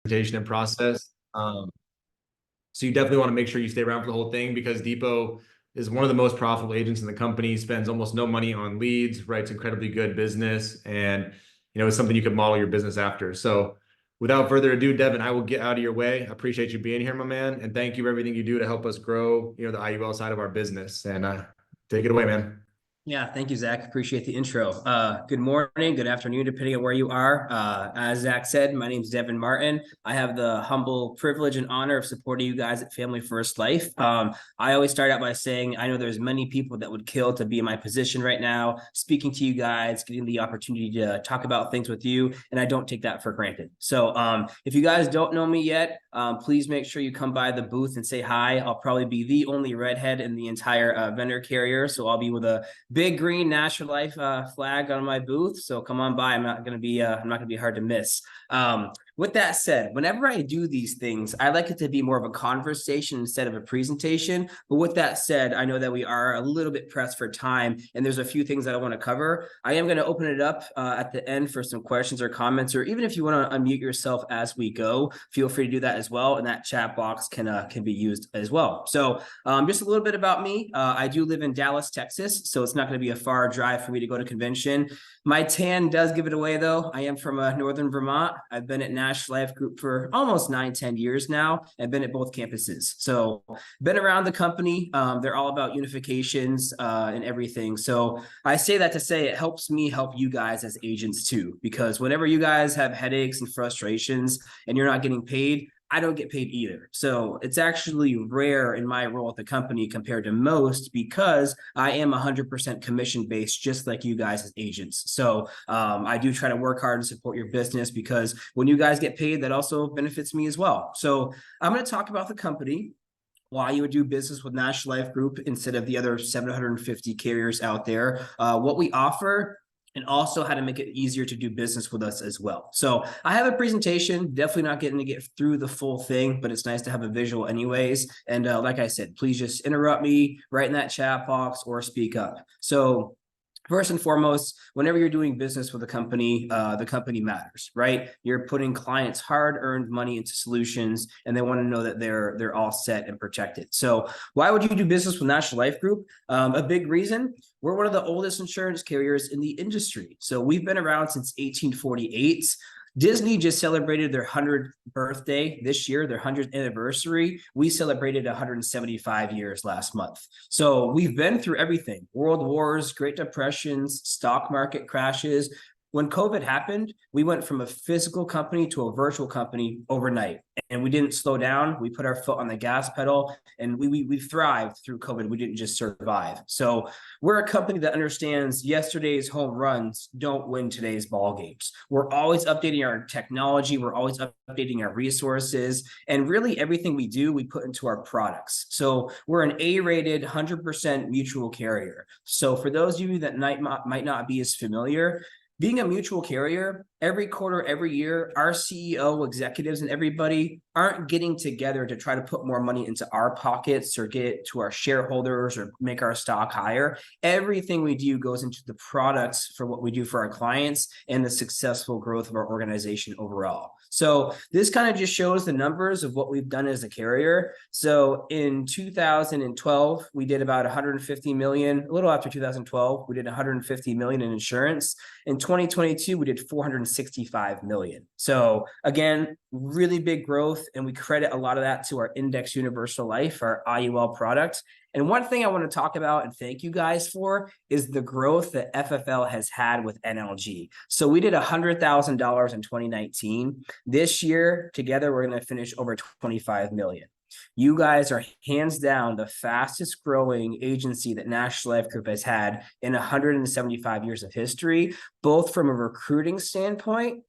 presentation and process. So you definitely want to make sure you stay around for the whole thing because Dipo is one of the most profitable agents in the company, spends almost no money on leads, writes incredibly good business, and it's something you can model your business after. So without further ado, Devon, I will get out of your way. I appreciate you being here, my man, and thank you for everything you do to help us grow, the IUL side of our business. And take it away, man. Yeah, thank you, Zach. Appreciate the intro. Good morning, good afternoon, depending on where you are. As Zach said, my name is Devon Martin. I have the humble privilege and honor of supporting you guys at Family First Life. I always start out by saying I know there's many people that would kill to be in my position right now, speaking to you guys, getting the opportunity to talk about things with you, and I don't take that for granted. So if you guys don't know me yet, please make sure you come by the booth and say hi. I'll probably be the only redhead in the entire vendor carrier, so I'll be with a big green National Life flag on my booth. So come on by. I'm not gonna be hard to miss. With that said, whenever I do these things, I like it to be more of a conversation instead of a presentation. But with that said, I know that we are a little bit pressed for time, and there's a few things that I want to cover. I am going to open it up at the end for some questions or comments, or even if you want to unmute yourself as we go, feel free to do that as well. And that chat box can be used as well. So just a little bit about me. I do live in Dallas, Texas, so it's not going to be a far drive for me to go to convention. My tan does give it away, though. I am from northern Vermont. I've been at Nash Life Group for almost 9-10 years now. I've been at both campuses. So been around the company. They're all about unifications and everything. So I say that to say it helps me help you guys as agents too, because whenever you guys have headaches and frustrations and you're not getting paid, I don't get paid either. So it's actually rare in my role at the company compared to most because I am 100% commission based, just like you guys as agents. So I do try to work hard and support your business because when you guys get paid, that also benefits me as well. So I'm going to talk about the company, why you would do business with Nash Life Group instead of the other 750 carriers out there, what we offer, and also how to make it easier to do business with us as well. So I have a presentation, definitely not getting to get through the full thing, but it's nice to have a visual anyways. And like I said, please just interrupt me, write in that chat box or speak up. So first and foremost, whenever you're doing business with a company, the company matters, right? You're putting clients' hard-earned money into solutions, and they want to know that they're all set and protected. So why would you do business with National Life Group? A big reason, we're one of the oldest insurance carriers in the industry. So we've been around since 1848. Disney just celebrated their 100th birthday this year, their 100th anniversary. We celebrated 175 years last month. So we've been through everything: world wars, Great Depressions, stock market crashes. When COVID happened, we went from a physical company to a virtual company overnight, and we didn't slow down. We put our foot on the gas pedal, and we thrived through COVID. We didn't just survive. So we're a company that understands yesterday's home runs don't win today's ball games. We're always updating our technology. We're always updating our resources, and really everything we do, we put into our products. So we're an A-rated 100% mutual carrier. So for those of you that might not be as familiar, being a mutual carrier, every quarter, every year, our CEO, executives, and everybody aren't getting together to try to put more money into our pockets or get it to our shareholders or make our stock higher. Everything we do goes into the products for what we do for our clients and the successful growth of our organization overall. So this kind of just shows the numbers of what we've done as a carrier. So in 2012, we did about 150 million. A little after 2012, we did 150 million in insurance. In 2022, we did 465 million. So again, really big growth, and we credit a lot of that to our Index Universal Life, our IUL product. And one thing I want to talk about and thank you guys for is the growth that FFL has had with NLG. So we did $100,000 in 2019. This year, together, we're going to finish over 25 million. You guys are hands down the fastest growing agency that National Life Group has had in 175 years of history, both from a recruiting standpoint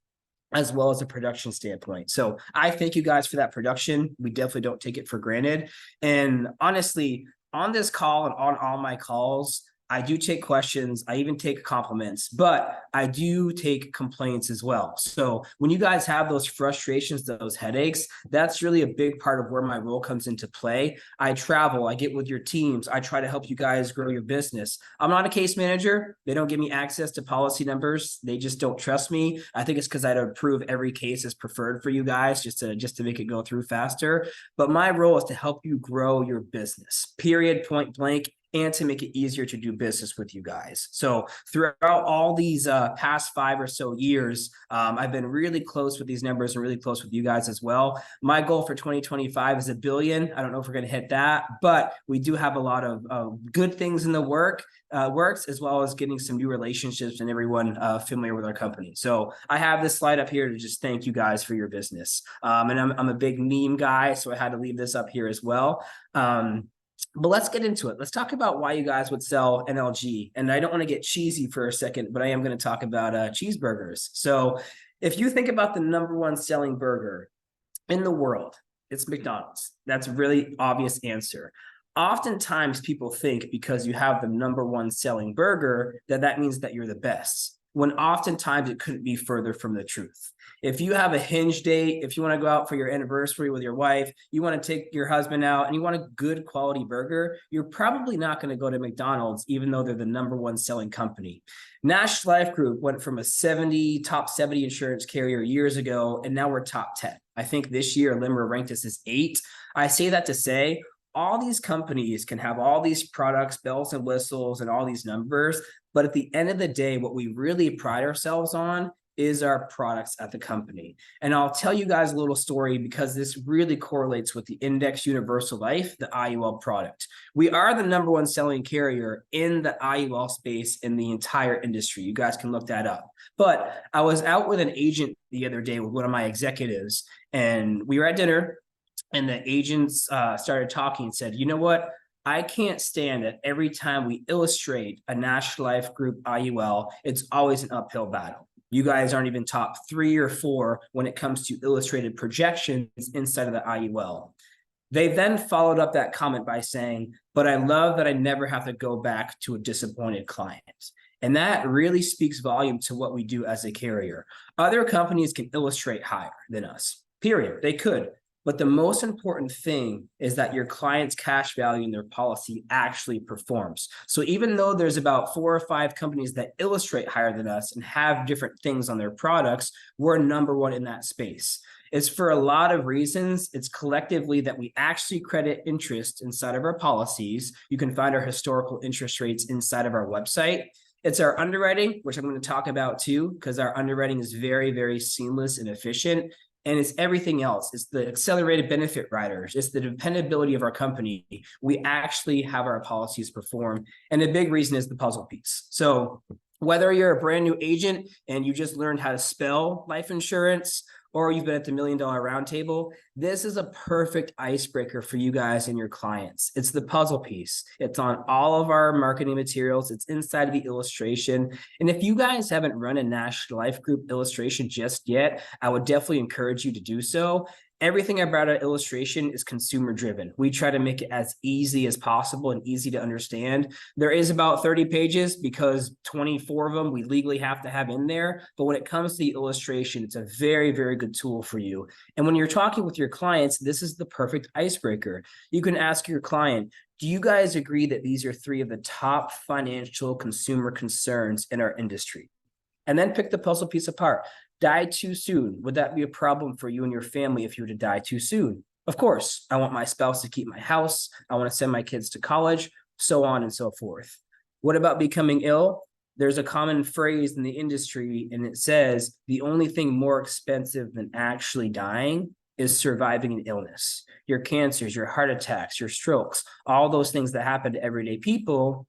as well as a production standpoint. So I thank you guys for that production. We definitely don't take it for granted. And honestly, on this call and on all my calls, I do take questions. I even take compliments, but I do take complaints as well. So when you guys have those frustrations, those headaches, that's really a big part of where my role comes into play. I travel, I get with your teams. I try to help you guys grow your business. I'm not a case manager. They don't give me access to policy numbers. They just don't trust me. I think it's because I'd approve every case as preferred for you guys just to make it go through faster. But my role is to help you grow your business, period, point blank, and to make it easier to do business with you guys. So throughout all these past 5 or so years, I've been really close with these numbers and really close with you guys as well. My goal for 2025 is $1 billion. I don't know if we're going to hit that, but we do have a lot of good things in the works, as well as getting some new relationships and everyone familiar with our company. So I have this slide up here to just thank you guys for your business. And I'm a big meme guy, so I had to leave this up here as well. But let's get into it. Let's talk about why you guys would sell NLG. And I don't want to get cheesy for a second, but I am going to talk about cheeseburgers. So if you think about the #1 selling burger in the world, it's McDonald's. That's a really obvious answer. Oftentimes people think because you have the #1 selling burger, that means that you're the best, when oftentimes it couldn't be further from the truth. If you have a hinge date, if you want to go out for your anniversary with your wife, you want to take your husband out and you want a good quality burger, you're probably not going to go to McDonald's, even though they're the #1 selling company. National Life Group went from a top 70 insurance carrier years ago, and now we're top 10. I think this year LIMRA ranked us as 8. I say that to say, all these companies can have all these products, bells and whistles, and all these numbers. But at the end of the day, what we really pride ourselves on is our products at the company. And I'll tell you guys a little story because this really correlates with the Index Universal Life, the IUL product. We are the #1 selling carrier in the IUL space in the entire industry. You guys can look that up. But I was out with an agent the other day with one of my executives, and we were at dinner, and the agents started talking and said, you know what? I can't stand it. Every time we illustrate a National Life Group IUL, it's always an uphill battle. You guys aren't even top 3 or 4 when it comes to illustrated projections inside of the IUL. They then followed up that comment by saying, but I love that I never have to go back to a disappointed client. And that really speaks volume to what we do as a carrier. Other companies can illustrate higher than us, period. They could. But the most important thing is that your client's cash value in their policy actually performs. So even though there's about 4 or 5 companies that illustrate higher than us and have different things on their products, we're #1 in that space. It's for a lot of reasons. It's collectively that we actually credit interest inside of our policies. You can find our historical interest rates inside of our website. It's our underwriting, which I'm going to talk about too, because our underwriting is very, very seamless and efficient. And it's everything else. It's the accelerated benefit riders. It's the dependability of our company. We actually have our policies perform. And a big reason is the puzzle piece. So whether you're a brand new agent and you just learned how to spell life insurance, or you've been at the $1 Million Roundtable, this is a perfect icebreaker for you guys and your clients. It's the puzzle piece. It's on all of our marketing materials. It's inside of the illustration. And if you guys haven't run a National Life Group illustration just yet, I would definitely encourage you to do so. Everything about our illustration is consumer driven. We try to make it as easy as possible and easy to understand. There is about 30 pages because 24 of them we legally have to have in there. But when it comes to the illustration, it's a very, very good tool for you. And when you're talking with your clients, this is the perfect icebreaker. You can ask your client, do you guys agree that these are 3 of the top financial consumer concerns in our industry? And then pick the puzzle piece apart. Die too soon. Would that be a problem for you and your family if you were to die too soon? Of course, I want my spouse to keep my house. I want to send my kids to college, so on and so forth. What about becoming ill? There's a common phrase in the industry, and it says the only thing more expensive than actually dying is surviving an illness. Your cancers, your heart attacks, your strokes, all those things that happen to everyday people,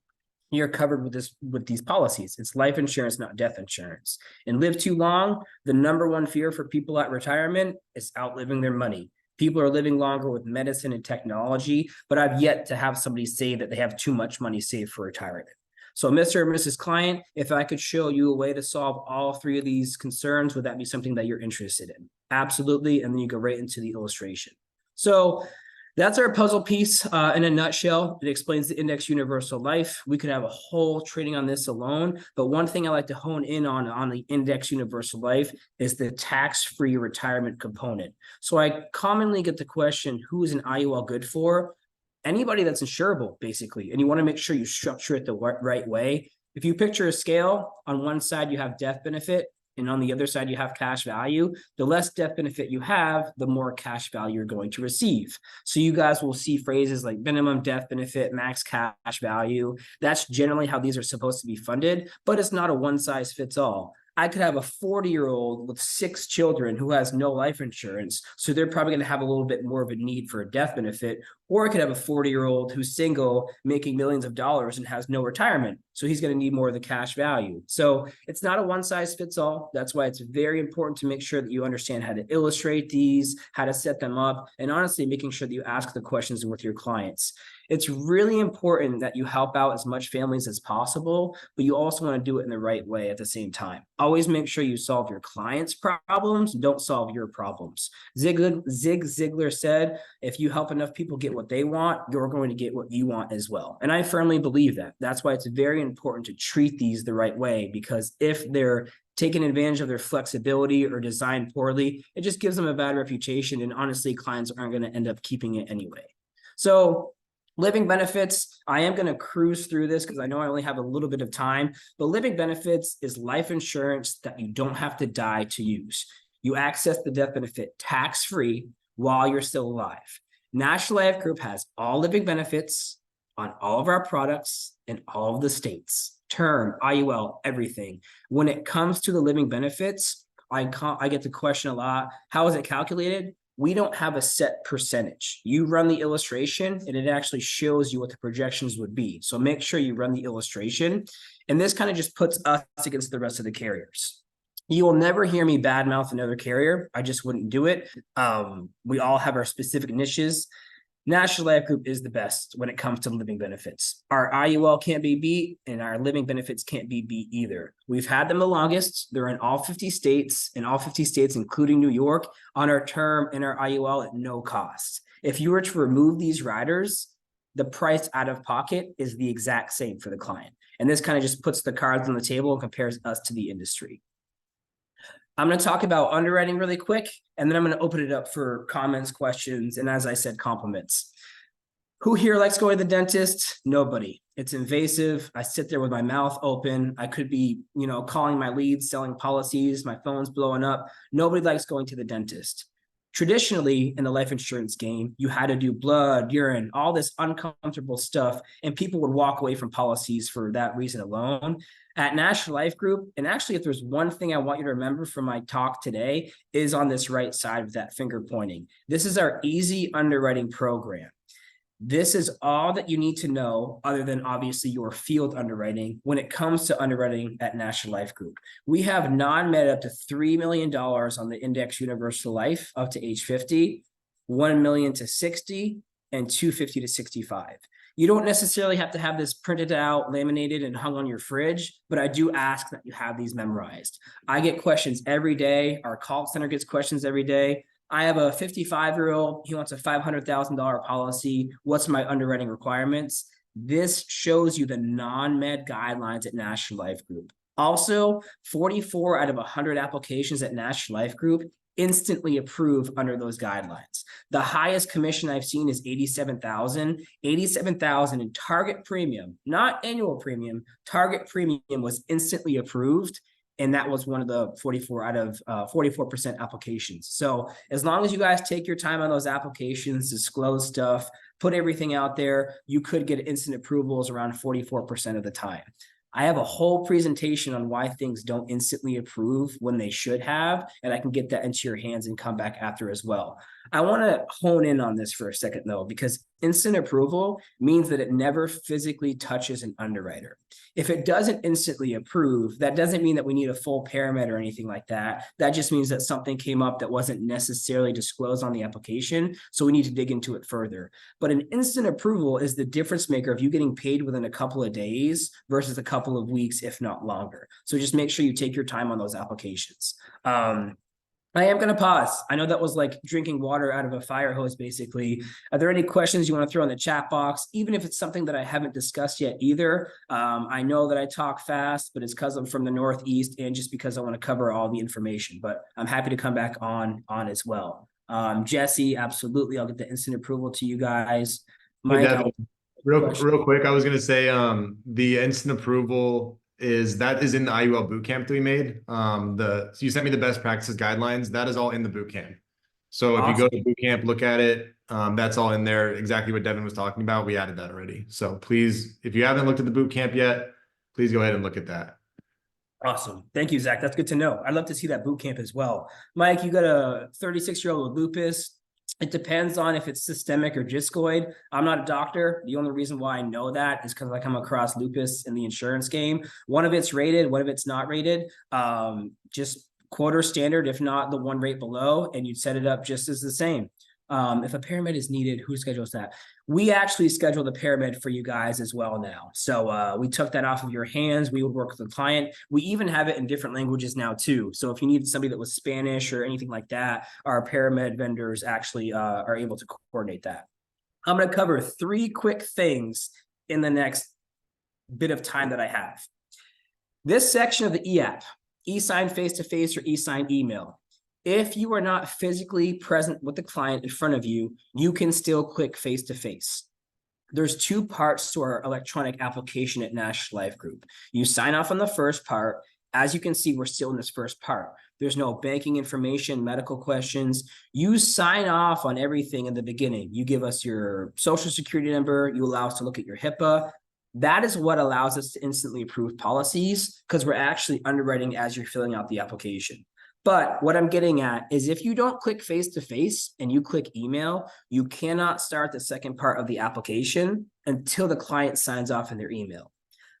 you're covered with these policies. It's life insurance, not death insurance. And live too long, the #1 fear for people at retirement is outliving their money. People are living longer with medicine and technology, but I've yet to have somebody say that they have too much money saved for retirement. So Mr. and Mrs. Client, if I could show you a way to solve all 3 of these concerns, would that be something that you're interested in? Absolutely. And then you go right into the illustration. So That's our puzzle piece in a nutshell. It explains the index universal life. We could have a whole training on this alone, but one thing I like to hone in on the index universal life is the tax-free retirement component. So I commonly get the question, who is an IUL good for? Anybody that's insurable, basically, and you want to make sure you structure it the right way. If you picture a scale, on one side you have death benefit, and on the other side you have cash value. The less death benefit you have, the more cash value you're going to receive. So you guys will see phrases like minimum death benefit, max cash value. That's generally how these are supposed to be funded, but it's not a one size fits all. I could have a 40-year-old with 6 children who has no life insurance, so they're probably going to have a little bit more of a need for a death benefit. Or I could have a 40-year-old who's single, making millions of dollars and has no retirement, so he's going to need more of the cash value. So it's not a one size fits all. That's why it's very important to make sure that you understand how to illustrate these, how to set them up, and honestly, making sure that you ask the questions with your clients. It's really important that you help out as much families as possible, but you also want to do it in the right way at the same time. Always make sure you solve your clients' problems, don't solve your problems. Zig Ziglar said, if you help enough people get what they want, you're going to get what you want as well. And I firmly believe that. That's why it's very important to treat these the right way, because if they're taking advantage of their flexibility or designed poorly, it just gives them a bad reputation. And honestly, clients aren't going to end up keeping it anyway. So living benefits, I am going to cruise through this because I know I only have a little bit of time, but living benefits is life insurance that you don't have to die to use. You access the death benefit tax-free while you're still alive. National Life Group has all living benefits on all of our products in all of the states, term, IUL, everything. When it comes to the living benefits, I get the question a lot, how is it calculated? We don't have a set percentage. You run the illustration and it actually shows you what the projections would be. So make sure you run the illustration. And this kind of just puts us against the rest of the carriers. You will never hear me badmouth another carrier. I just wouldn't do it. We all have our specific niches. National Life Group is the best when it comes to living benefits. Our IUL can't be beat and our living benefits can't be beat either. We've had them the longest. They're in all 50 states, including New York, on our term and our IUL at no cost. If you were to remove these riders, the price out of pocket is the exact same for the client. And this kind of just puts the cards on the table and compares us to the industry. I'm going to talk about underwriting really quick, and then I'm going to open it up for comments, questions, and as I said, compliments. Who here likes going to the dentist? Nobody. It's invasive. I sit there with my mouth open. I could be, calling my leads, selling policies. My phone's blowing up. Nobody likes going to the dentist. Traditionally, in the life insurance game, you had to do blood, urine, all this uncomfortable stuff, and people would walk away from policies for that reason alone. At National Life Group, and actually, if there's one thing I want you to remember from my talk today, is on this right side of that finger pointing. This is our easy underwriting program. This is all that you need to know, other than obviously your field underwriting, when it comes to underwriting at National Life Group. We have non-med up to $3 million on the Index Universal Life up to age 50, $1 million to 60, and $250 to 65. You don't necessarily have to have this printed out, laminated, and hung on your fridge, but I do ask that you have these memorized. I get questions every day. Our call center gets questions every day. I have a 55-year-old, he wants a $500,000 policy. What's my underwriting requirements? This shows you the non-med guidelines at National Life Group. Also, 44 out of 100 applications at National Life Group instantly approve under those guidelines. The highest commission I've seen is $87,000. $87,000 in target premium, not annual premium. Target premium was instantly approved. And that was one of the 44 out of 44% applications. So as long as you guys take your time on those applications, disclose stuff, put everything out there, you could get instant approvals around 44% of the time. I have a whole presentation on why things don't instantly approve when they should have, and I can get that into your hands and come back after as well. I want to hone in on this for a second though, because instant approval means that it never physically touches an underwriter. If it doesn't instantly approve, that doesn't mean that we need a full paramet or anything like that. That just means that something came up that wasn't necessarily disclosed on the application, so we need to dig into it further. But an instant approval is the difference maker of you getting paid within a couple of days versus a couple of weeks, if not longer. So just make sure you take your time on those applications. I am going to pause. I know that was like drinking water out of a fire hose, basically. Are there any questions you want to throw in the chat box? Even if it's something that I haven't discussed yet either. I know that I talk fast, but it's because I'm from the Northeast and just because I want to cover all the information, but I'm happy to come back on as well. Jesse, absolutely. I'll get the instant approval to you guys. Hey, Mike, Devin, real quick, I was gonna say, the instant approval that is in the IUL boot camp that we made. So you sent me the best practices guidelines. That is all in the boot camp. So if you go awesome. to boot camp, look at it. That's all in there. Exactly what Devin was talking about. We added that already. So please, if you haven't looked at the boot camp yet, please go ahead and look at that. Awesome. Thank you, Zach. That's good to know. I'd love to see that boot camp as well. Mike, you got a 36-year-old with lupus. It depends on if it's systemic or discoid. I'm not a doctor. The only reason why I know that is because I come across lupus in the insurance game. One of it's rated, one of it's not rated. Just quarter standard, if not the one rate below, and you'd set it up just as the same. If a paramed is needed, who schedules that? We actually schedule the paramed for you guys as well now. So we took that off of your hands. We would work with the client. We even have it in different languages now too. So if you need somebody that was Spanish or anything like that, our paramed vendors actually are able to coordinate that. I'm going to cover 3 quick things in the next bit of time that I have. This section of the EAP, e-sign face-to-face or e-sign email. If you are not physically present with the client in front of you, you can still click face-to-face. There's 2 parts to our electronic application at Nash Life Group. You sign off on the first part. As you can see, we're still in this first part. There's no banking information, medical questions. You sign off on everything in the beginning. You give us your social security number. You allow us to look at your HIPAA. That is what allows us to instantly approve policies because we're actually underwriting as you're filling out the application. But what I'm getting at is if you don't click face-to-face and you click email, you cannot start the second part of the application until the client signs off in their email.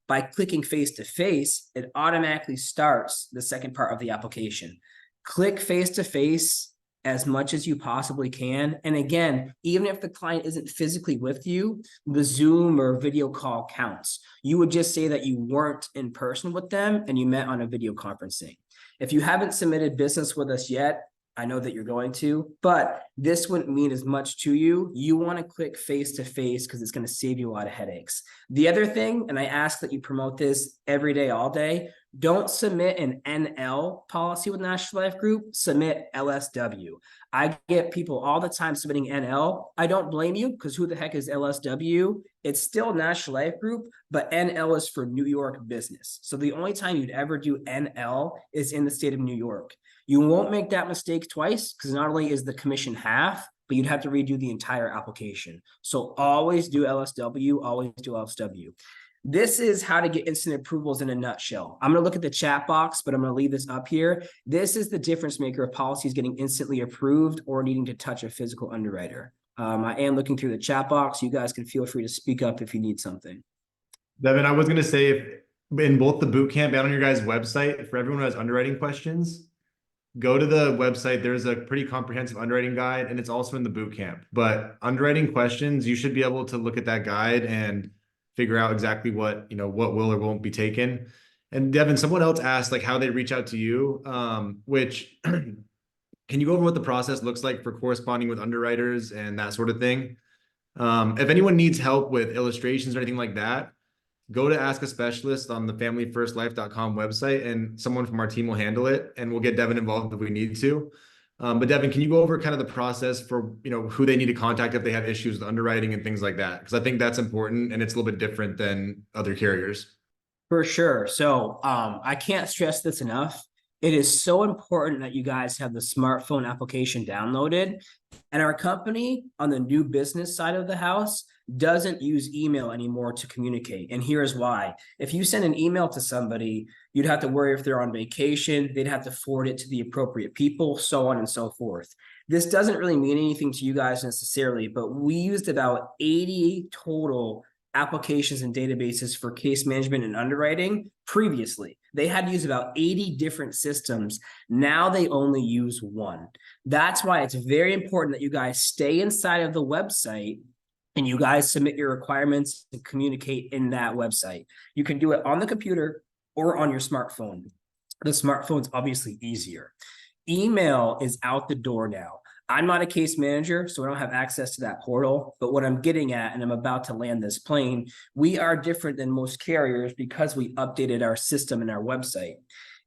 By clicking face-to-face, it automatically starts the second part of the application. Click face-to-face as much as you possibly can. And again, even if the client isn't physically with you, the Zoom or video call counts. You would just say that you weren't in person with them and you met on a video conferencing. If you haven't submitted business with us yet, I know that you're going to, but this wouldn't mean as much to you. You want to click face-to-face because it's going to save you a lot of headaches. The other thing, and I ask that you promote this every day, all day, don't submit an NL policy with National Life Group, submit LSW. I get people all the time submitting NL. I don't blame you because who the heck is LSW? It's still National Life Group, but NL is for New York business. So the only time you'd ever do NL is in the state of New York. You won't make that mistake twice because not only is the commission half, but you'd have to redo the entire application. So always do LSW, always do LSW. This is how to get instant approvals in a nutshell. I'm going to look at the chat box, but I'm going to leave this up here. This is the difference maker of policies getting instantly approved or needing to touch a physical underwriter. I am looking through the chat box. You guys can feel free to speak up if you need something. Devin, I was going to say, if in both the boot camp and on your guys' website, for everyone who has underwriting questions, go to the website. There's a pretty comprehensive underwriting guide, and it's also in the boot camp. But underwriting questions, you should be able to look at that guide and figure out exactly what will or won't be taken. And Devin, someone else asked like how they reach out to you, which can you go over what the process looks like for corresponding with underwriters and that sort of thing? If anyone needs help with illustrations or anything like that, go to Ask a Specialist on the familyfirstlife.com website, and someone from our team will handle it, and we'll get Devin involved if we need to. But Devin, can you go over kind of the process for who they need to contact if they have issues with underwriting and things like that? Because I think that's important, and it's a little bit different than other carriers. For sure. So I can't stress this enough. It is so important that you guys have the smartphone application downloaded. And our company on the new business side of the house doesn't use email anymore to communicate. And here's why. If you send an email to somebody, you'd have to worry if they're on vacation, they'd have to forward it to the appropriate people, so on and so forth. This doesn't really mean anything to you guys necessarily, but we used about 80 total applications and databases for case management and underwriting previously. They had to use about 80 different systems. Now they only use one. That's why it's very important that you guys stay inside of the website and you guys submit your requirements and communicate in that website. You can do it on the computer or on your smartphone. The smartphone's obviously easier. Email is out the door now. I'm not a case manager, so I don't have access to that portal. But what I'm getting at, and I'm about to land this plane, we are different than most carriers because we updated our system and our website.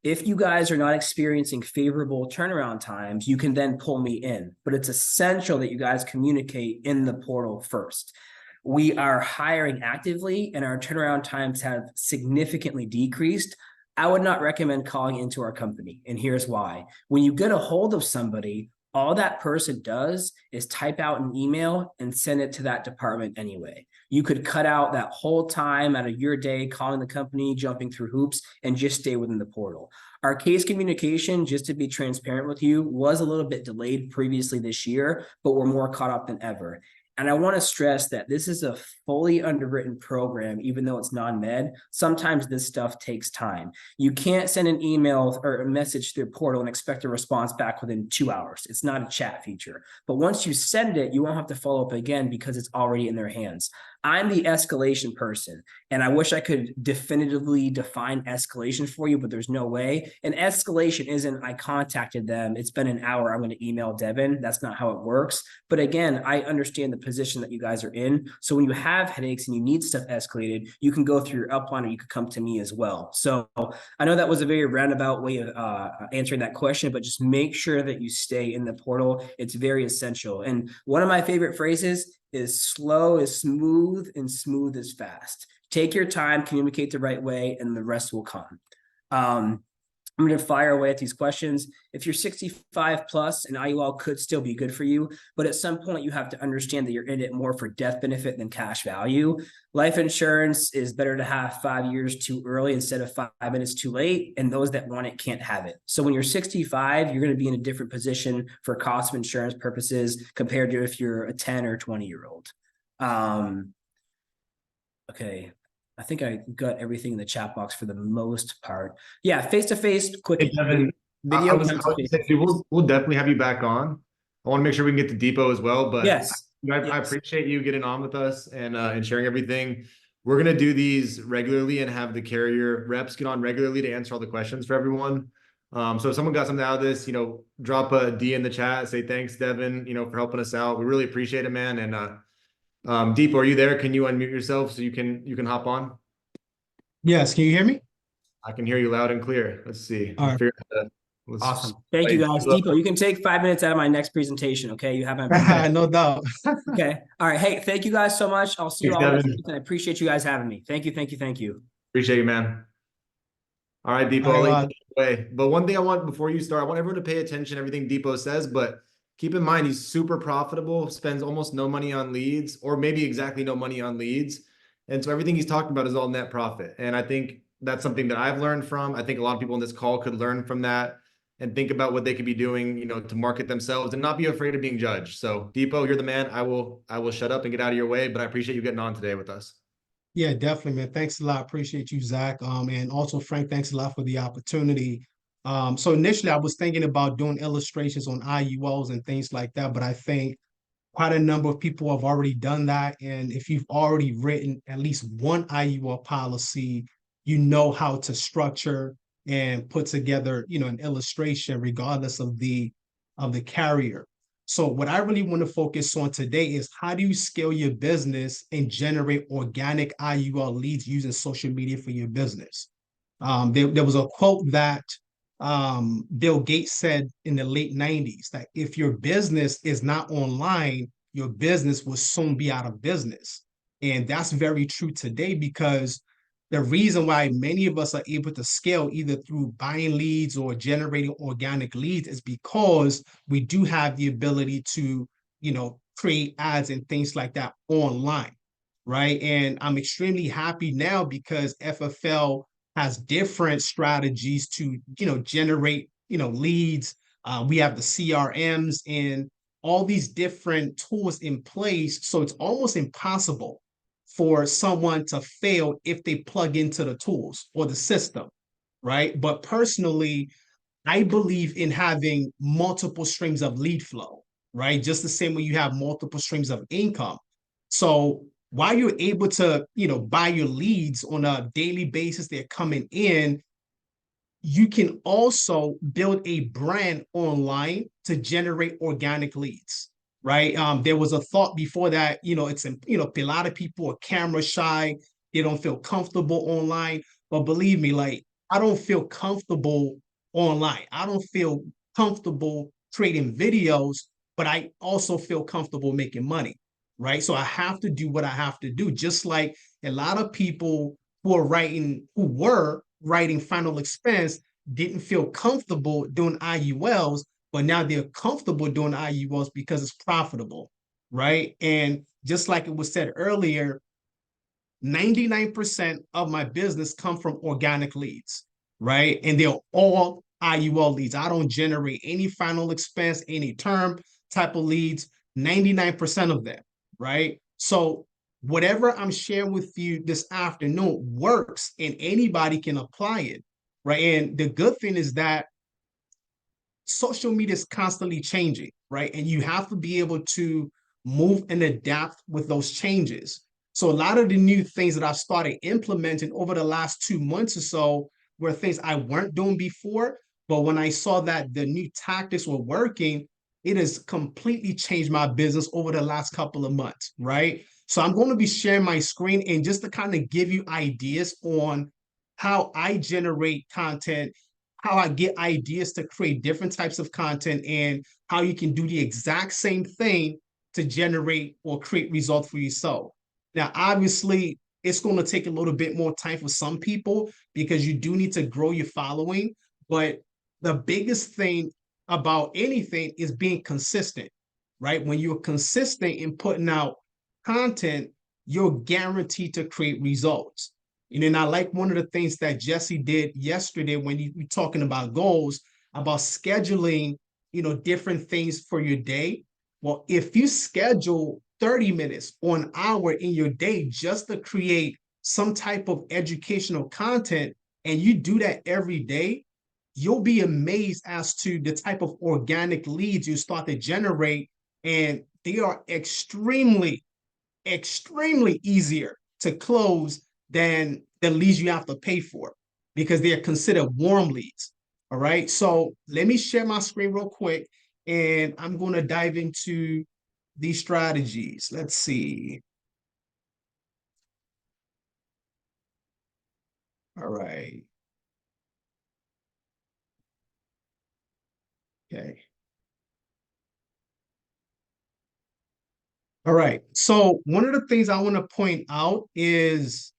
If you guys are not experiencing favorable turnaround times, you can then pull me in. But it's essential that you guys communicate in the portal first. We are hiring actively, and our turnaround times have significantly decreased. I would not recommend calling into our company, and here's why. When you get a hold of somebody, all that person does is type out an email and send it to that department anyway. You could cut out that whole time out of your day calling the company, jumping through hoops, and just stay within the portal. Our case communication, just to be transparent with you, was a little bit delayed previously this year, but we're more caught up than ever. And I want to stress that this is a fully underwritten program, even though it's non-med. Sometimes this stuff takes time. You can't send an email or a message through a portal and expect a response back within 2 hours. It's not a chat feature. But once you send it, you won't have to follow up again because it's already in their hands. I'm the escalation person, and I wish I could definitively define escalation for you, but there's no way. And escalation isn't I contacted them, it's been an hour, I'm going to email Devon. That's not how it works. But again, I understand the position that you guys are in. So when you have headaches and you need stuff escalated, you can go through your upline or you could come to me as well. So I know that was a very roundabout way of answering that question, but just make sure that you stay in the portal. It's very essential. And one of my favorite phrases is slow is smooth and smooth is fast. Take your time, communicate the right way, and the rest will come. I'm going to fire away at these questions. If you're 65 plus, an IUL could still be good for you, but at some point you have to understand that you're in it more for death benefit than cash value. Life insurance is better to have 5 years too early instead of 5 minutes too late, and those that want it can't have it. So when you're 65, you're going to be in a different position for cost of insurance purposes compared to if you're a 10 or 20-year-old. Okay. I think I got everything in the chat box for the most part. Yeah, face-to-face, quick Hey, Devin, video. I was saying, we'll definitely have you back on. I want to make sure we can get to Dipo as well, but yes. I appreciate you getting on with us and sharing everything. We're gonna do these regularly and have the carrier reps get on regularly to answer all the questions for everyone. So if someone got something out of this, drop a D in the chat, say thanks, Devin, for helping us out. We really appreciate it, man. And Dipo, are you there? Can you unmute yourself so you can hop on? Yes, can you hear me? I can hear you loud and clear. Let's see. All right. Awesome. Thank you, guys. Dipo, you can take 5 minutes out of my next presentation. Okay. You have my no doubt. Okay. All right. Hey, thank you guys so much. I'll see you all next week, and I appreciate you guys having me. Thank you. Thank you. Thank you. Appreciate you, man. All right, Dipo, I'll let you take it away. But one thing I want before you start, I want everyone to pay attention to everything Dipo says, but keep in mind he's super profitable, spends almost no money on leads, or maybe exactly no money on leads. And so everything he's talking about is all net profit. And I think that's something that I've learned from. I think a lot of people on this call could learn from that and think about what they could be doing, to market themselves and not be afraid of being judged. So Dipo, you're the man. I will shut up and get out of your way, but I appreciate you getting on today with us. Yeah, definitely, man. Thanks a lot. Appreciate you, Zach. And also Frank, thanks a lot for the opportunity. So initially I was thinking about doing illustrations on IULs and things like that, but I think quite a number of people have already done that. And if you've already written at least one IUL policy, you know how to structure and put together, an illustration regardless of the carrier. So what I really want to focus on today is how do you scale your business and generate organic IUL leads using social media for your business? There was a quote that Bill Gates said in the late 90s that if your business is not online, your business will soon be out of business. And that's very true today because the reason why many of us are able to scale either through buying leads or generating organic leads is because we do have the ability to, create ads and things like that online, right? And I'm extremely happy now because FFL has different strategies to, generate, leads. We have the CRMs and all these different tools in place. So it's almost impossible for someone to fail if they plug into the tools or the system, right? But personally, I believe in having multiple streams of lead flow, right? Just the same way you have multiple streams of income. So while you're able to, buy your leads on a daily basis, they're coming in, you can also build a brand online to generate organic leads, right? There was a thought before that, it's, a lot of people are camera shy, they don't feel comfortable online. But believe me, like, I don't feel comfortable online. I don't feel comfortable creating videos, but I also feel comfortable making money, right? So I have to do what I have to do, just like a lot of people who were writing final expense didn't feel comfortable doing IULs, but now they're comfortable doing IULs because it's profitable, right? And just like it was said earlier, 99% of my business come from organic leads, right? And they're all IUL leads. I don't generate any final expense, any term type of leads, 99% of them, right? So whatever I'm sharing with you this afternoon works and anybody can apply it, right? And the good thing is that social media is constantly changing, right? And you have to be able to move and adapt with those changes. So a lot of the new things that I've started implementing over the last 2 months or so were things I weren't doing before. But when I saw that the new tactics were working, it has completely changed my business over the last couple of months, right? So I'm going to be sharing my screen and just to kind of give you ideas on how I generate content, how I get ideas to create different types of content, and how you can do the exact same thing to generate or create results for yourself. Now, obviously, it's going to take a little bit more time for some people because you do need to grow your following. But the biggest thing about anything is being consistent, right? When you're consistent in putting out content, you're guaranteed to create results. And I like one of the things that Jesse did yesterday when you were talking about goals, about scheduling, different things for your day. Well, if you schedule 30 minutes or an hour in your day just to create some type of educational content, and you do that every day, you'll be amazed as to the type of organic leads you start to generate. And they are extremely, extremely easier to close than the leads you have to pay for because they are considered warm leads. All right. So let me share my screen real quick and I'm going to dive into these strategies. Let's see. All right. Okay. All right. So one of the things I want to point out is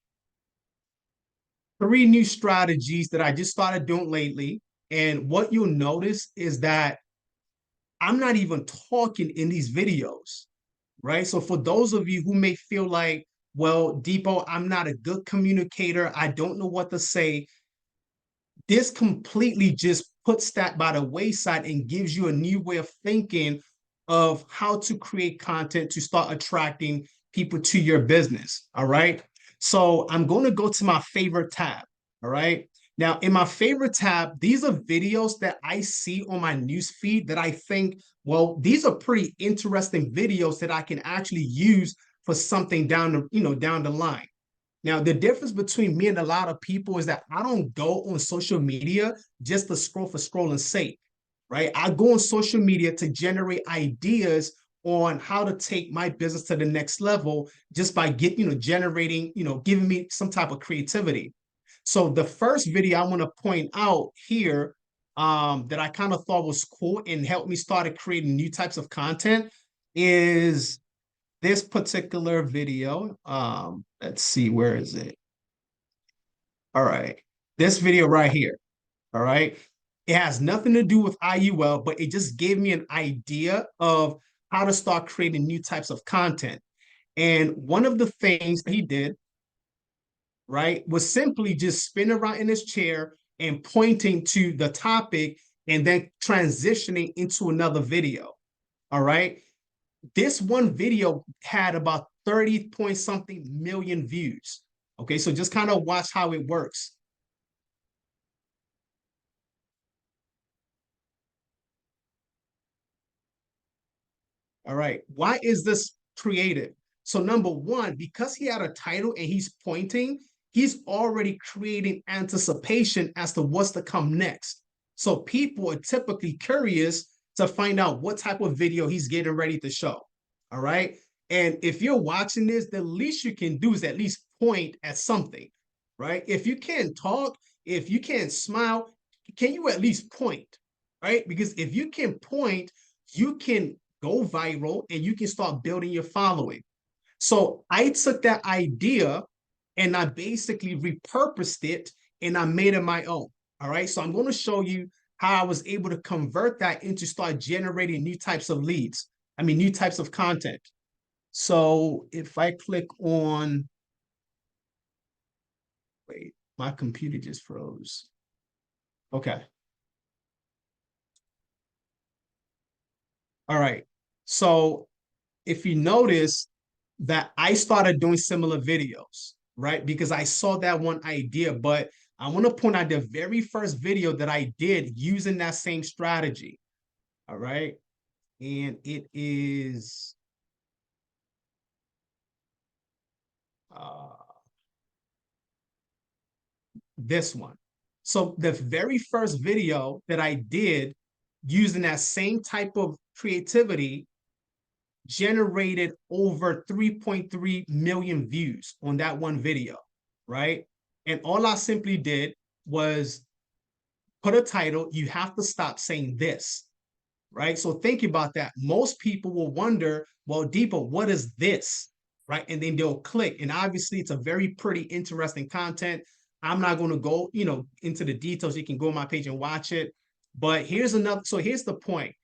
3 new strategies that I just started doing lately. And what you'll notice is that I'm not even talking in these videos, right? So for those of you who may feel like, well, Dipo, I'm not a good communicator, I don't know what to say, this completely just puts that by the wayside and gives you a new way of thinking of how to create content to start attracting people to your business. All right. So I'm going to go to my favorite tab. All right. Now, in my favorite tab, these are videos that I see on my news feed that I think, well, these are pretty interesting videos that I can actually use for something down the line. Now, the difference between me and a lot of people is that I don't go on social media just to scroll for scrolling's sake, right? I go on social media to generate ideas on how to take my business to the next level just by generating, giving me some type of creativity. So the first video I want to point out here that I kind of thought was cool and helped me start creating new types of content is this particular video. Let's see, where is it? All right, this video right here. All right, it has nothing to do with IUL, but it just gave me an idea of how to start creating new types of content. And one of the things he did, right, was simply just spin around in his chair and pointing to the topic and then transitioning into another video. All right. This one video had about 30 point something million views. Okay, so just kind of watch how it works. All right, why is this creative? So number one, because he had a title and he's pointing, he's already creating anticipation as to what's to come next. So people are typically curious to find out what type of video he's getting ready to show. All right. And if you're watching this, the least you can do is at least point at something, right? If you can't talk, if you can't smile, can you at least point, right? Because if you can point, you can go viral and you can start building your following. So I took that idea and I basically repurposed it and I made it my own. All right. So I'm going to show you how I was able to convert that into start generating new types of leads. I mean, new types of content. So if I click on, wait, my computer just froze. Okay. All right. So if you notice that I started doing similar videos, right? Because I saw that one idea, but I want to point out the very first video that I did using that same strategy. All right. And it is this one. So the very first video that I did using that same type of creativity generated over 3.3 million views on that one video, right? And all I simply did was put a title, you have to stop saying this, right? So think about that. Most people will wonder, well, Dipo, what is this? Right. And then they'll click. And obviously it's a very pretty interesting content. I'm not going to go, into the details. You can go on my page and watch it. But here's another. So here's the point.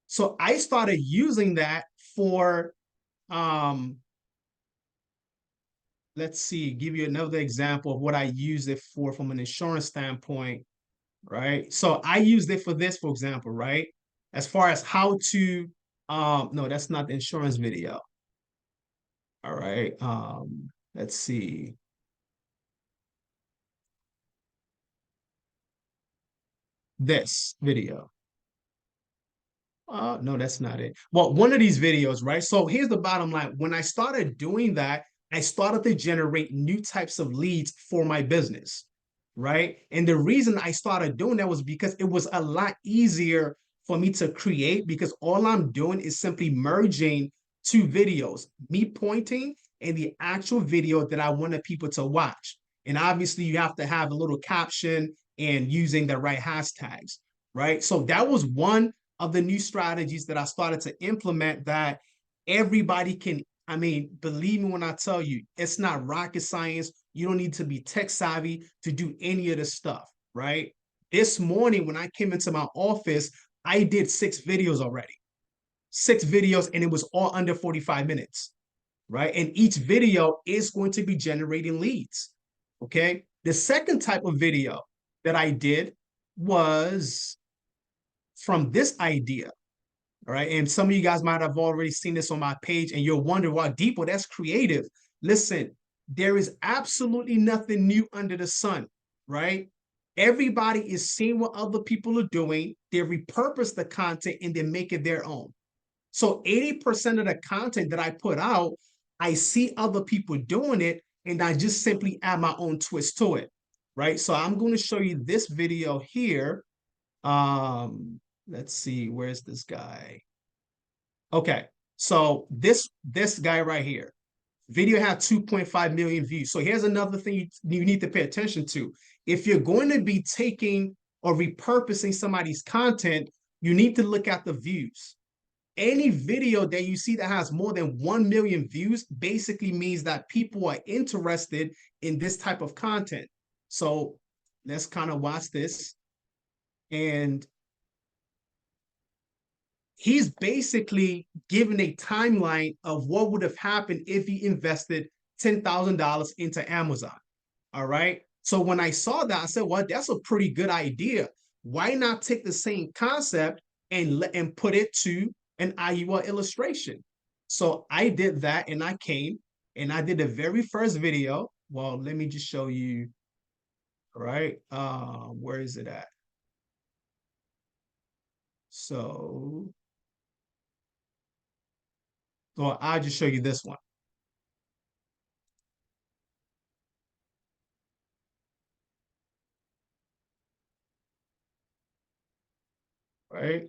So I started using that for let's see, give you another example of what I use it for from an insurance standpoint, right? So I used it for this, for example, right? As far as how to, no, that's not the insurance video. All right. Let's see. This video. No, that's not it. Well, one of these videos, right? So here's the bottom line. When I started doing that, I started to generate new types of leads for my business, right? And the reason I started doing that was because it was a lot easier for me to create because all I'm doing is simply merging two videos, me pointing and the actual video that I wanted people to watch. And obviously you have to have a little caption and using the right hashtags, right? So that was one of the new strategies that I started to implement that everybody can. I mean, believe me when I tell you, it's not rocket science. You don't need to be tech savvy to do any of this stuff, right? This morning, when I came into my office, I did 6 videos already, 6 videos, and it was all under 45 minutes, right? And each video is going to be generating leads, okay? The second type of video that I did was from this idea. All right. And some of you guys might have already seen this on my page and you're wondering, wow, Dipo, that's creative. Listen, there is absolutely nothing new under the sun, right? Everybody is seeing what other people are doing. They repurpose the content and they make it their own. So 80% of the content that I put out, I see other people doing it and I just simply add my own twist to it, right? So I'm going to show you this video here. Let's see, where's this guy? Okay, so this guy right here, video had 2.5 million views. So here's another thing you need to pay attention to. If you're going to be taking or repurposing somebody's content, you need to look at the views. Any video that you see that has more than 1 million views basically means that people are interested in this type of content. So let's kind of watch this. And he's basically given a timeline of what would have happened if he invested $10,000 into Amazon. All right. So when I saw that, I said, well, that's a pretty good idea. Why not take the same concept and put it to an IUL illustration? So I did that and I came and I did the very first video. Well, let me just show you. All right. Where is it at? So well, I'll just show you this one. right?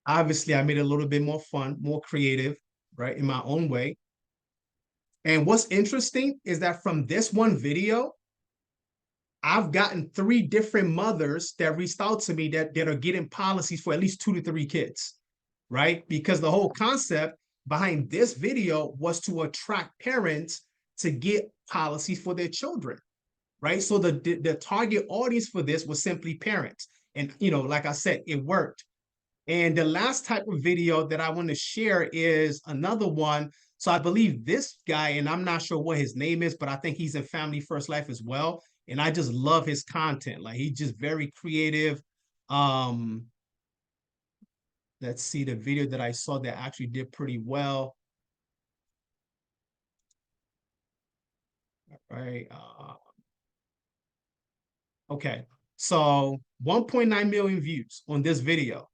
Obviously, I made it a little bit more fun, more creative, right, in my own way. And what's interesting is that from this one video, I've gotten 3 different mothers that reached out to me that are getting policies for at least 2 to 3 kids, right? Because the whole concept behind this video was to attract parents to get policies for their children, right? So the target audience for this was simply parents. And, like I said, it worked. And the last type of video that I want to share is another one. So I believe this guy, and I'm not sure what his name is, but I think he's in Family First Life as well. And I just love his content. Like, he's just very creative. Let's see the video that I saw that actually did pretty well. All right. Okay. So 1.9 million views on this video.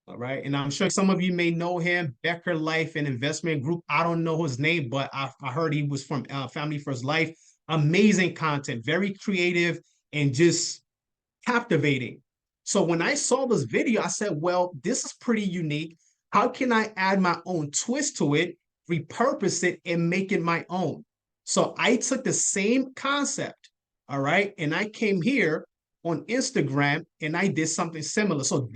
All right. And I'm sure some of you may know him, Becker Life and Investment Group. I don't know his name, but I heard he was from Family First Life. Amazing content, very creative and just captivating. So when I saw this video, I said, well, this is pretty unique. How can I add my own twist to it, repurpose it, and make it my own? So I took the same concept, all right, and I came here on Instagram and I did something similar. So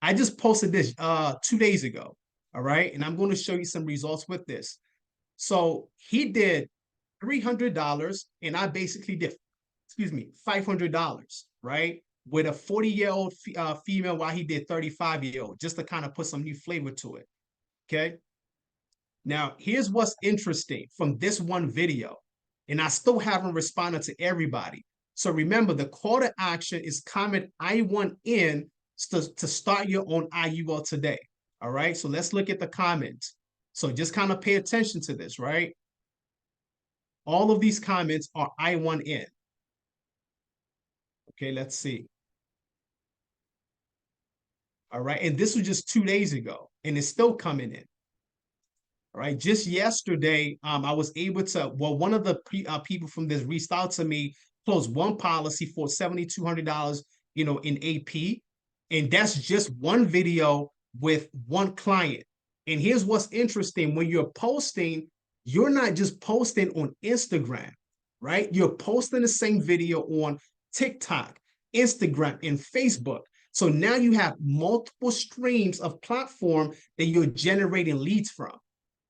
I just posted this 2 days ago, all right, and I'm going to show you some results with this. So he did $300 and I basically did, $500, right? With a 40-year-old female while he did 35-year-old, just to kind of put some new flavor to it, okay? Now, here's what's interesting from this one video, and I still haven't responded to everybody. So remember, the call to action is comment I want in to start your own IUL today, all right? So let's look at the comments. So just kind of pay attention to this, right? All of these comments are I want in. Okay, let's see. All right, and this was just 2 days ago, and it's still coming in. All right, just yesterday, I was able to, well, one of the people from this reached out to me, closed one policy for $7,200, in AP, and that's just one video with one client. And here's what's interesting: when you're posting, you're not just posting on Instagram, right? You're posting the same video on TikTok, Instagram, and Facebook. So now you have multiple streams of platform that you're generating leads from,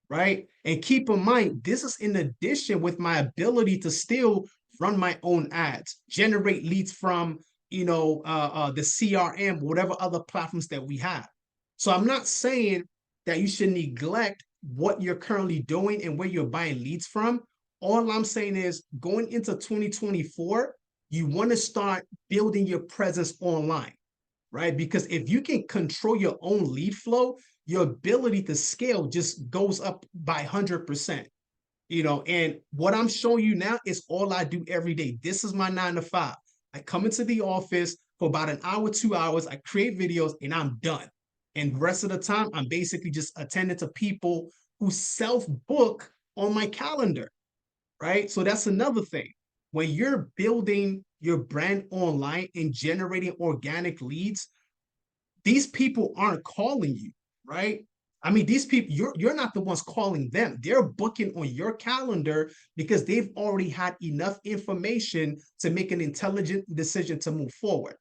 right? And keep in mind, this is in addition with my ability to still run my own ads, generate leads from, the CRM, whatever other platforms that we have. So I'm not saying that you should neglect what you're currently doing and where you're buying leads from. All I'm saying is going into 2024, you want to start building your presence online, right? Because if you can control your own lead flow, your ability to scale just goes up by 100%. And what I'm showing you now is all I do every day. This is my 9 to 5. I come into the office for about an hour, 2 hours. I create videos and I'm done. And the rest of the time, I'm basically just attending to people who self-book on my calendar, right? So that's another thing. When you're building your brand online and generating organic leads, these people aren't calling you, right? I mean, these people, you're not the ones calling them. They're booking on your calendar because they've already had enough information to make an intelligent decision to move forward,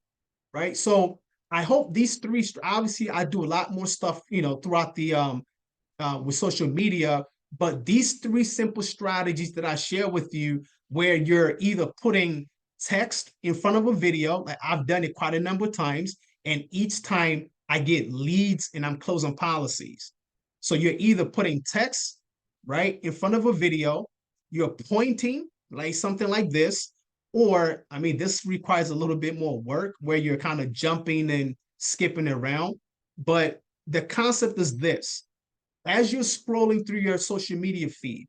right? So I hope these 3, obviously I do a lot more stuff, throughout the, with social media, but these 3 simple strategies that I share with you, where you're either putting text in front of a video, like I've done it quite a number of times, and each time I get leads and I'm closing policies. So you're either putting text, right, in front of a video, you're pointing like something like this, or, I mean, this requires a little bit more work where you're kind of jumping and skipping around. But the concept is this: as you're scrolling through your social media feed,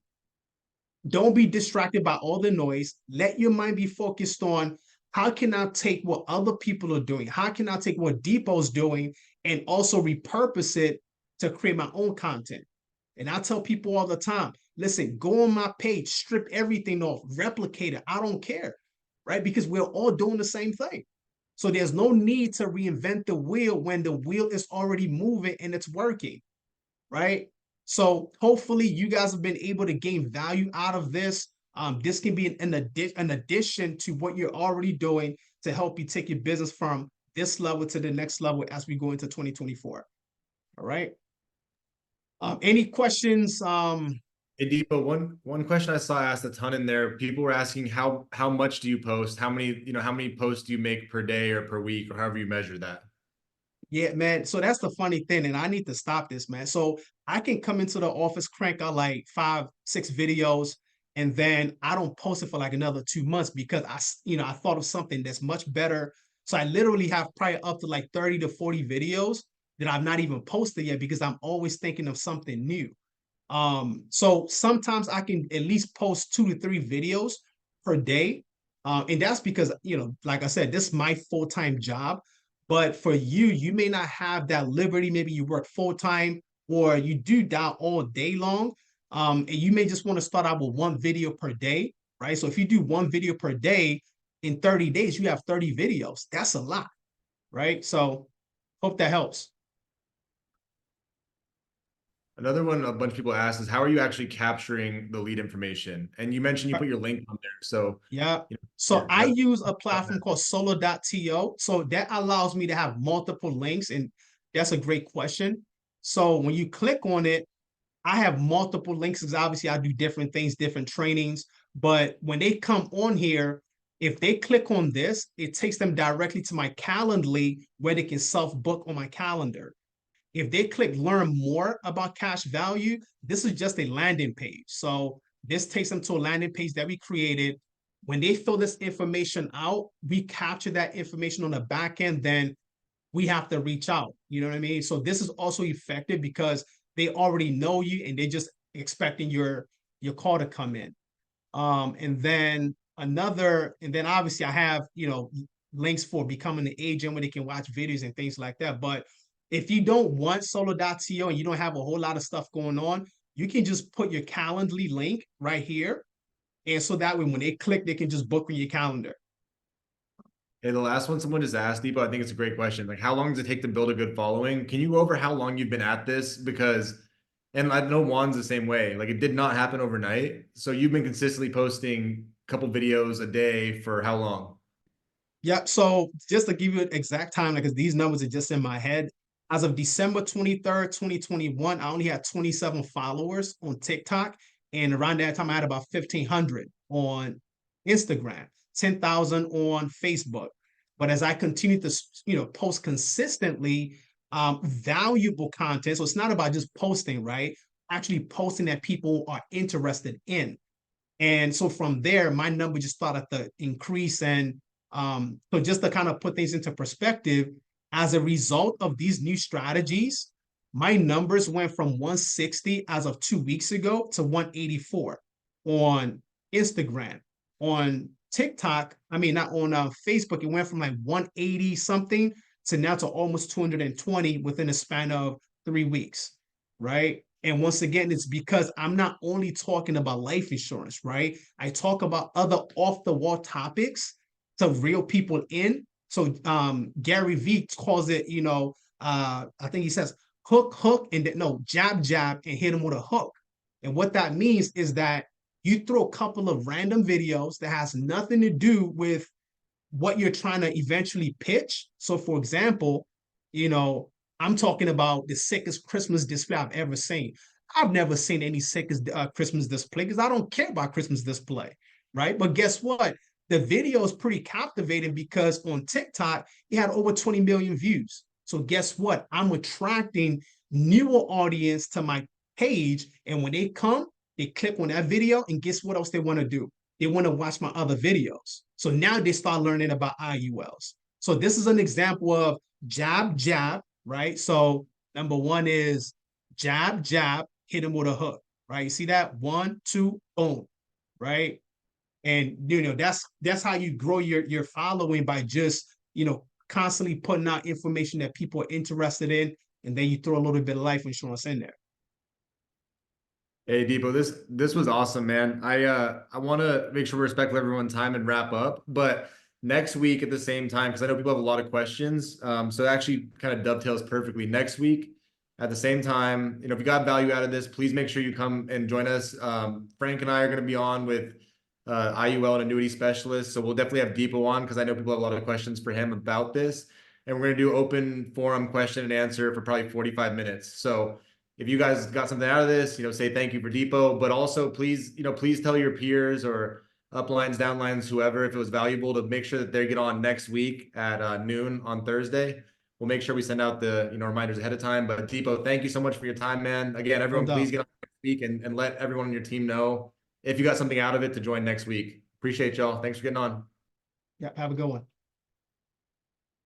don't be distracted by all the noise. Let your mind be focused on, how can I take what other people are doing? How can I take what Dipo's doing and also repurpose it to create my own content? And I tell people all the time, listen, go on my page, strip everything off, replicate it. I don't care, right? Because we're all doing the same thing. So there's no need to reinvent the wheel when the wheel is already moving and it's working, right? So hopefully you guys have been able to gain value out of this. This can be an addition to what you're already doing to help you take your business from this level to the next level as we go into 2024. All right. Any questions? Hey, Deepa, one question I saw asked a ton in there. People were asking how much do you post? How many posts do you make per day or per week or however you measure that? Yeah, man. So that's the funny thing, and I need to stop this, man. So I can come into the office, crank out like 5, 6 videos, and then I don't post it for like another 2 months because I thought of something that's much better. So I literally have probably up to like 30 to 40 videos that I've not even posted yet because I'm always thinking of something new. So sometimes I can at least post 2 to 3 videos per day. And that's because, like I said, this is my full-time job. But for you, you may not have that liberty. Maybe you work full-time or you do that all day long. And you may just want to start out with 1 video per day, right? So if you do 1 video per day in 30 days, you have 30 videos. That's a lot, right? So hope that helps. Another one a bunch of people ask is how are you actually capturing the lead information? And you mentioned you put your link on there. So, Yeah. yeah, So I use a platform called solo.to. So that allows me to have multiple links. And that's a great question. So when you click on it, I have multiple links because obviously I do different things, different trainings. But when they come on here, if they click on this, it takes them directly to my Calendly where they can self-book on my calendar. If they click learn more about cash value, this is just a landing page. So this takes them to a landing page that we created. When they fill this information out, we capture that information on the back end, then we have to reach out. You know what I mean? So this is also effective because they already know you and they're just expecting your call to come in. And then obviously I have, links for becoming an agent where they can watch videos and things like that. But if you don't want solo.to and you don't have a whole lot of stuff going on, you can just put your Calendly link right here. And so that way when they click, they can just book on your calendar. hey, the last one someone just asked, Deepa, I think it's a great question. Like, how long does it take to build a good following? Can you go over how long you've been at this? Because, and I know Juan's the same way. Like, it did not happen overnight. So you've been consistently posting a couple videos a day for how long? Yeah. So just to give you an exact time, because these numbers are just in my head, as of December 23rd, 2021, I only had 27 followers on TikTok. And around that time, I had about 1,500 on Instagram, 10,000 on Facebook. But as I continue to, post consistently, valuable content. So it's not about just posting, right? Actually posting that people are interested in. And so from there, my number just started to increase. And so just to kind of put things into perspective, as a result of these new strategies, my numbers went from 160 as of 2 weeks ago to 184 on Instagram. On TikTok, I mean, not on Facebook, it went from like 180 something to now to almost 220 within a span of 3 weeks, right? And once again, it's because I'm not only talking about life insurance, right? I talk about other off the wall topics to reel people in. So Gary Vee calls it, I think he says hook, and then no, jab, and hit him with a hook. And what that means is that you throw a couple of random videos that has nothing to do with what you're trying to eventually pitch. So for example, I'm talking about the sickest Christmas display I've ever seen. I've never seen any sickest Christmas display because I don't care about Christmas display, right? But guess what? The video is pretty captivating because on TikTok, it had over 20 million views. So guess what? I'm attracting newer audience to my page. And when they come, they click on that video and guess what else they want to do? They want to watch my other videos. So now they start learning about IULs. So this is an example of jab, right? So number one is jab, hit them with a hook, right? You see that? 1, 2, boom, right? And that's how you grow your following by just constantly putting out information that people are interested in, and then you throw a little bit of life insurance in there. Hey, Dipo, this was awesome, man. I want to make sure we respect everyone's time and wrap up, but next week at the same time, because I know people have a lot of questions. So it actually kind of dovetails perfectly. Next week at the same time, if you got value out of this, please make sure you come and join us. Frank and I are going to be on with IUL and annuity specialists, so we'll definitely have Dipo on because I know people have a lot of questions for him about this, and we're going to do open forum question and answer for probably 45 minutes. So if you guys got something out of this, say thank you for Dipo, but also please, please tell your peers or uplines, downlines, whoever, if it was valuable, to make sure that they get on next week at noon on Thursday. We'll make sure we send out the, reminders ahead of time. But Dipo, thank you so much for your time, man. Again, No everyone, please doubt. get on next week and let everyone on your team know if you got something out of it to join next week. Appreciate y'all. Thanks for getting on. Yeah, have a good one.